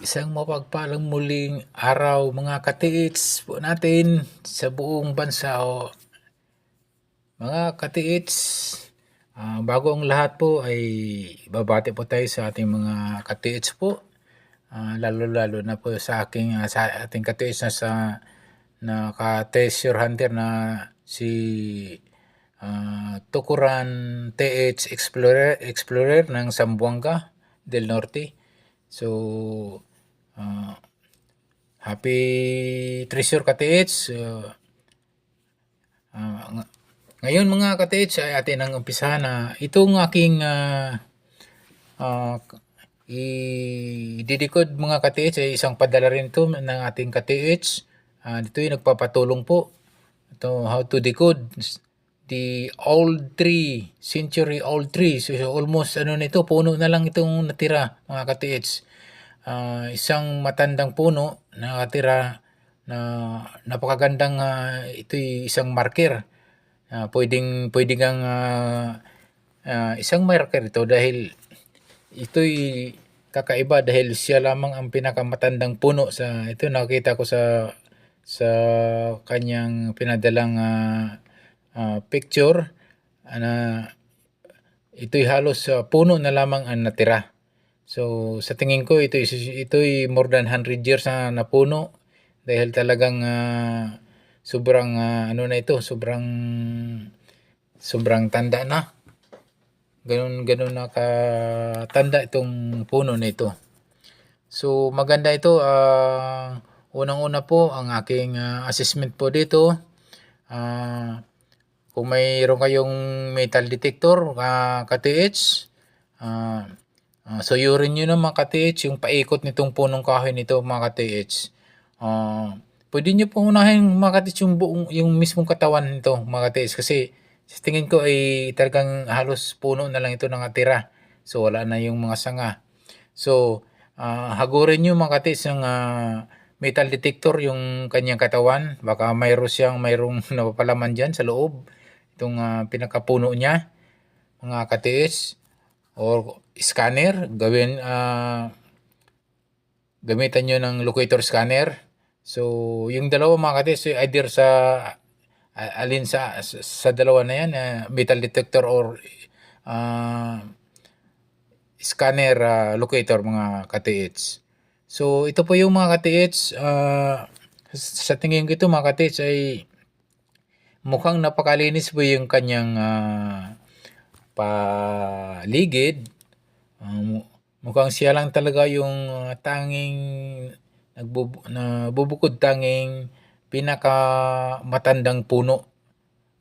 Isang mapagpalang muling araw mga katiits po natin sa buong bansa o mga katiits. Bago ang lahat po ay babati po tayo sa ating mga katiits po. Lalo-lalo na po sa ating katiits na ka-treasure hunter na si Tukuran TH Explorer ng Zamboanga del Norte. So, happy treasure katiits. Ngayon mga katiits ay atin ang umpisahan na itong aking i-decode mga katiits ay isang padala rin ito ng ating katiits. Dito yung nagpapatulong po. Ito, how to decode the old tree, century old tree. So almost nito, puno na lang itong natira mga katiits. Isang matandang puno na natira na napakagandang ito'y isang marker. Pwedeng kang isang marker ito dahil ito'y kakaiba dahil siya lamang ang pinakamatandang puno sa ito. Nakita ko sa kanyang pinadalang picture na ito'y halos puno na lamang ang natira. So sa tingin ko ito'y more than 100 years na puno dahil talagang sobrang sobrang tanda na. Ganun na katanda itong puno nito. So maganda ito. Unang-una po ang aking assessment po dito. Kung mayroon kayong metal detector, ka-TH, suyurin nyo na mga ka-TH yung paikot nitong punong kahoy nito mga ka-TH. Pwede nyo pong unahin mga ka-TH yung mismong katawan nito mga ka-TH kasi sa tingin ko ay talagang halos puno na lang ito nakatira. So wala na yung mga sanga. So hagurin nyo mga ka-TH ng metal detector yung kanyang katawan. Baka mayroong napapalaman dyan sa loob. Itong pinakapuno niya mga ka-TH. Or scanner, gamitan nyo ng locator scanner. So, yung dalawa mga katiis, either alin sa dalawa na yan, metal detector or scanner locator mga katiits. So, ito po yung mga katiits, sa tingin ko ito mga katiits ay mukhang napakalinis po yung kanyang paligid. Mukhang siya lang talaga yung tanging nabubukod tanging pinakamatandang puno.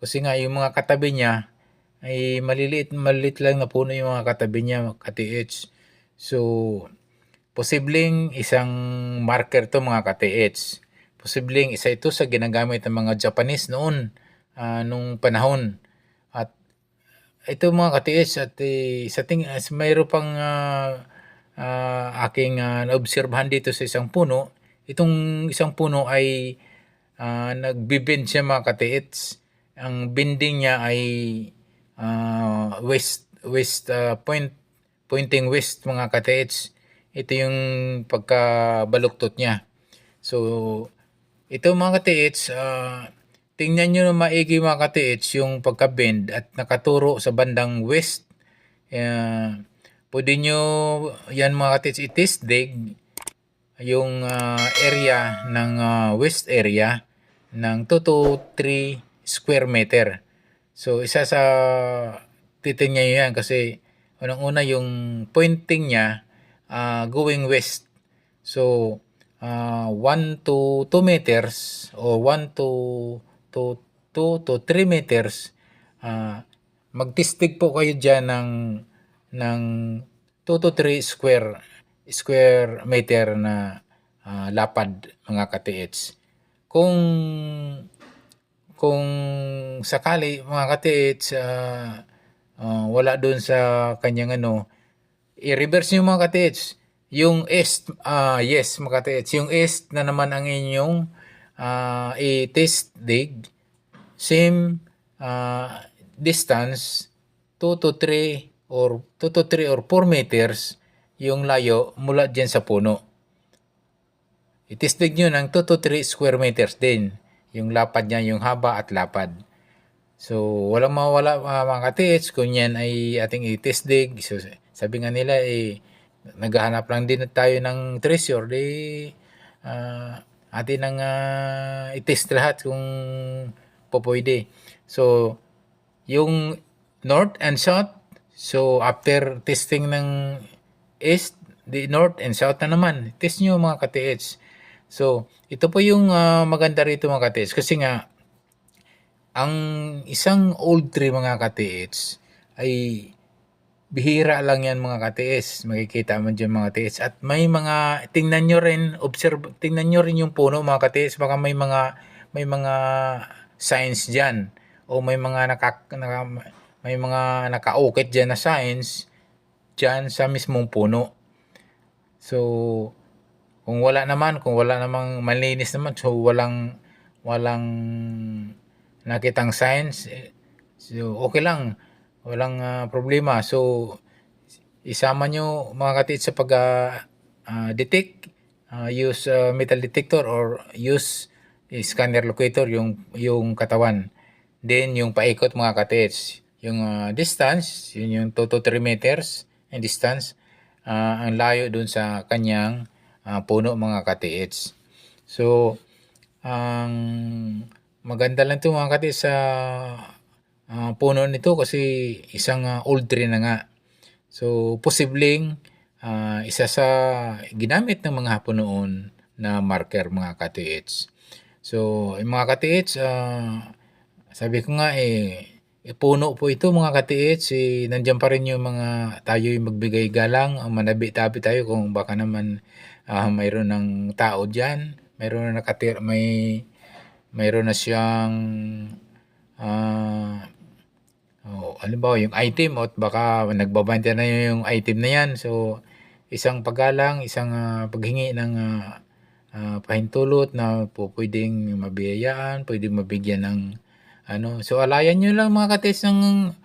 Kasi nga yung mga katabi niya ay maliliit lang na puno yung mga katabi niya, ka-TH. So, posibleng isang marker to mga ka-TH. Posibleng isa ito sa ginagamit ng mga Japanese noon, nung panahon. At ito mga ka-TH at mayroon pang aking naobserbahan dito sa isang puno. Itong isang puno ay nagbibend siya mga ka-TH. Ang bending niya ay pointing west mga ka-TH. Ito yung pagkabaluktot niya. So, ito mga ka-TH, tingnan nyo na maigi mga ka-TH yung pagka-bend at nakaturo sa bandang west. Pwede nyo yan mga ka-TH i-test dig yung area ng west area ng 2 to 3 square meter. So isa sa titingnan nyo yan kasi unang-una yung pointing niya going west. So 1 to 2 meters o 1 to 2 to 3 meters, magtistig po kayo dyan ng 2 to 3 square meter na lapad mga ka-TH. Kung sakali mga ka-TH wala doon sa kanyang i-reverse nyo mga ka-TH. Yung east, yes mga ka-TH, yung east na naman ang inyong i-test dig. Same distance 2 to 3 or 4 meters yung layo mula dyan sa puno. itisdig nyo ng 2 to 3 square meters din. Yung lapad niya, yung haba at lapad. So, walang mawala mga katiits kung yan ay ating itisdig. So, sabi nga nila, naghahanap lang din tayo ng treasure. Atin ang itest lahat kung pwede. So, yung north and south, so after testing ng east, the north and south na naman, test nyo mga katiits. So, ito po yung maganda rito mga katiits. Kasi nga, ang isang old tree mga katiits ay bihira lang yan mga katiis. Makikita mo dyan mga katiis. At may mga, tingnan nyo rin, tingnan nyo rin yung puno mga katiis. Baka may mga signs dyan. O may mga may mga nakaukit dyan na signs dyan sa mismong puno. So, kung wala namang malinis naman, so walang nakitang signs, so okay lang. Walang problema. So, isama nyo mga katiits sa pag-detect, use metal detector or use scanner locator yung katawan. Then, yung paikot mga katiits. Yung distance, yun yung 2 to 3 meters in distance. Ang layo dun sa kanyang puno mga katiits. So, ang maganda lang ito mga katiits sa puno nito kasi isang old tree na nga. So, posibleng isa sa ginamit ng mga hapon noon na marker mga katiits. So, yung mga katiits, sabi ko nga puno po ito mga katiits. Nandiyan pa rin yung mga tayo'y magbigay galang, manabi-tabi tayo kung baka naman mayroon ng tao dyan. Mayroon na nakatira, mayroon na siyang halimbawa yung item at baka nagbabantay na yung item na yan. So, isang paggalang, isang paghingi ng pahintulot na pwedeng mabiyayaan, pwedeng mabigyan ng So, alayan nyo lang mga katiits ng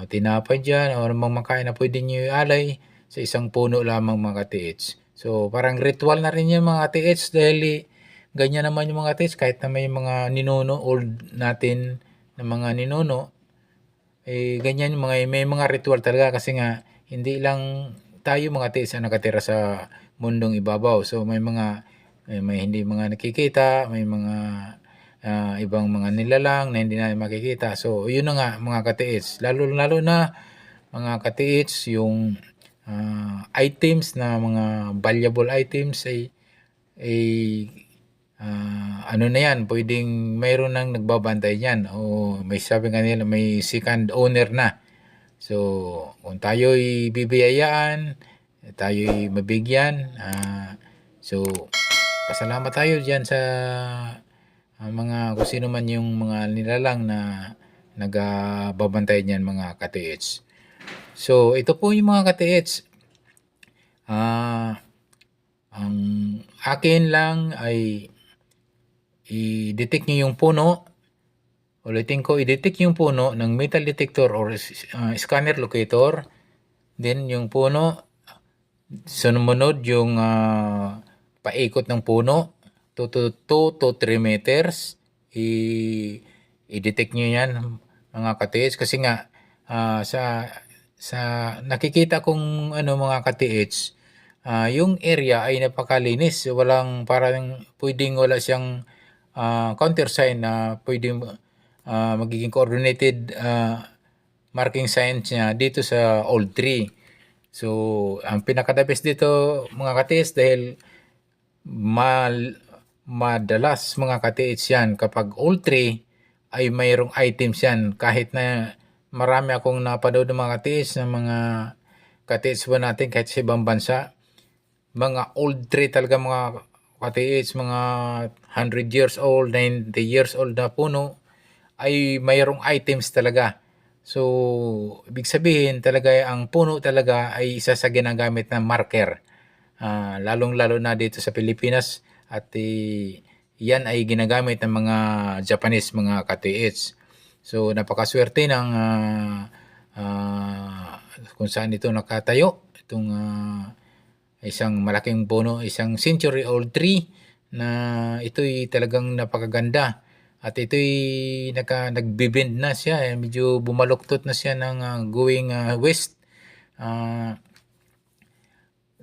tinapay dyan o namang makain na pwede nyo alay sa isang puno lamang mga katiits. So, parang ritual na rin yan mga katiits dahil ganyan naman yung mga katiits kahit na may mga ninuno, old natin na mga ninuno, ganyan yung may mga ritual talaga kasi nga hindi lang tayo mga katiits ang nakatira sa mundong ibabaw. So, may hindi mga nakikita, may mga ibang mga nilalang na hindi natin makikita. So, yun na nga mga katiits. Lalo na mga katiits, yung items na mga valuable items ay ano na yan, pwedeng mayroon nang nagbabantay yan o may sabi nga nila may second owner na. So, kung tayo'y bibiyayaan, tayo'y mabigyan, so, pasalamat tayo dyan sa mga kung sino man yung mga nilalang na nagbabantay niyan mga katiits. So, ito po yung mga katiits. Ang akin lang ay i-detect nyo yung puno. Ulitin ko, i-detect yung puno ng metal detector or scanner locator. Then, yung puno, sumunod yung paikot ng puno. 2 to 3 meters. I-detect nyo yan mga katiits. Kasi nga, sa nakikita kong mga katiits, yung area ay napakalinis. Parang pwedeng wala siyang countersign na pwedeng magiging coordinated marking signs niya dito sa old tree. So, ang pinaka-the best dito mga katiits dahil madalas mga katiits yan kapag old tree ay mayroong items yan kahit na marami akong napanood ng mga katiits ng mga katiits ba natin kahit sa ibang bansa, mga old tree talaga mga katiits, mga 100 years old, 90 years old na puno ay mayroong items talaga. So, ibig sabihin talaga ang puno talaga ay isa sa ginagamit na marker. Lalong-lalo na dito sa Pilipinas at yan ay ginagamit ng mga Japanese mga katiits. So, napakaswerte ng kung saan ito nakatayo. Itong isang malaking puno, isang century-old tree na ito'y talagang napakaganda. At ito'y nagbe-bend na siya, medyo bumaluktot na siya ng going west.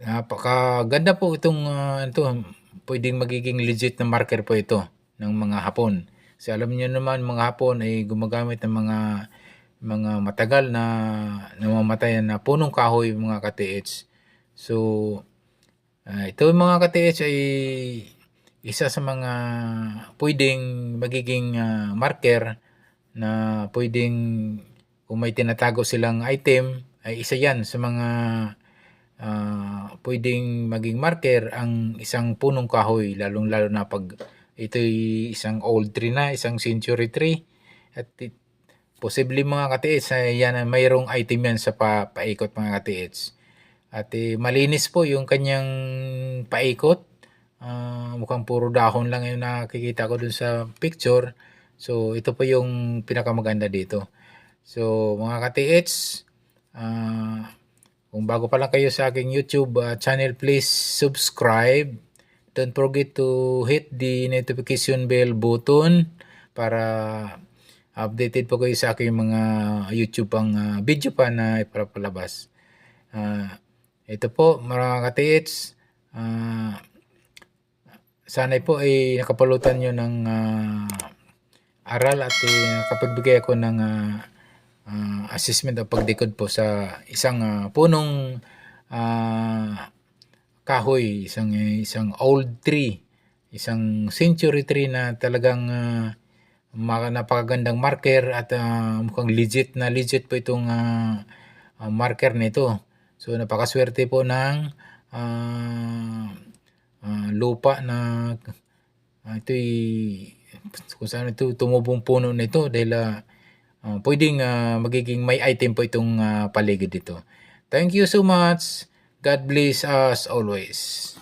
Napakaganda po itong ito, pwedeng magiging legit na marker po ito ng mga Hapon. Kasi alam niyo naman mga Hapon ay gumagamit ng mga matagal na namamatayan na punong kahoy mga ka-TH. So ito mga ka-TH ay isa sa mga pwedeng magiging marker na pwedeng kung may tinatago silang item ay isa yan sa mga pwedeng maging marker ang isang punong kahoy, lalong-lalo na pag ito'y isang old tree na, isang century tree. At posible mga ka-TH yan mayroong item yan sa paikot mga ka-TH. At malinis po yung kanyang paikot. Mukhang puro dahon lang yung nakikita ko dun sa picture. So ito po yung pinakamaganda dito. So mga ka-TH, kung bago pa lang kayo sa aking YouTube channel, please subscribe. Don't forget to hit the notification bell button para updated po kayo sa aking mga YouTube pang video pa na ipapalabas. Ito po mga ka-TH, sanay po ay nakapulutan nyo ng aral at nakapagbigay ako ng assessment o pagdikod po sa isang punong kahoy, isang old tree, isang century tree na talagang napakagandang marker at mukhang legit po itong marker nito. So napakaswerte po ng lupa na ito'y kung saan ito tumubong puno nito dahil pwedeng magiging may item po itong paligid dito. Thank you so much. God bless us always.